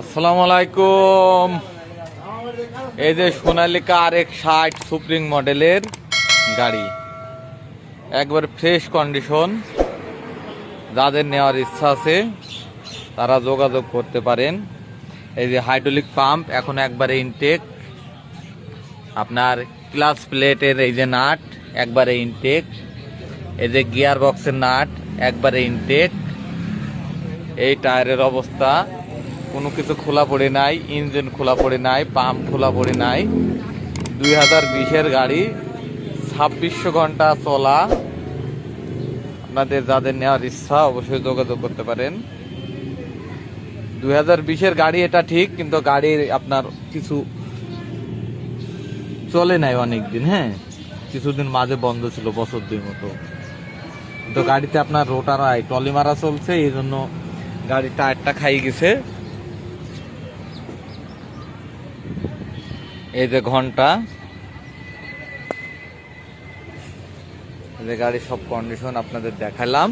আসসালামু আলাইকুম। এই যে সোনালিকা RX-60 সুপ্রিম মডেলের গাড়ি, একবার ফ্রেশ কন্ডিশন। যাদের নেওয়ার ইচ্ছা আছে তারা যোগাযোগ করতে পারেন। এই যে হাইড্রোলিক পাম্প এখন একবারে ইনটেক, আপনার ক্লাচ প্লেটের এই যে নাট একবারে ইনটেক, এই যে গিয়ার বক্সের নাট একবারে ইনটেক। এই টায়ারের অবস্থা, কোনো কিছু খোলা পড়ে নাই, ইঞ্জিন খোলা পড়ে নাই, পাম্প খোলা পড়ে নাই। 2020-এর গাড়ি, 2600 ঘন্টা চলা। আপনাদের যাদের নেওয়ার ইচ্ছা অবশ্যই যোগাযোগ করতে পারেন। 2020-এর গাড়ি এটা ঠিক, কিন্তু গাড়ির আপনার কিছু চলে নাই অনেক দিন। হ্যাঁ, কিছুদিন মাঝে বন্ধ ছিল, বছর 2 মতো। তো গাড়িতে আপনার রোটার টলি মারা চলছে, এই জন্য গাড়ির টায়ারটা খাই গেছে। এই যে ঘন্টা, এই যে গাড়ির সব কন্ডিশন আপনাদের দেখালাম।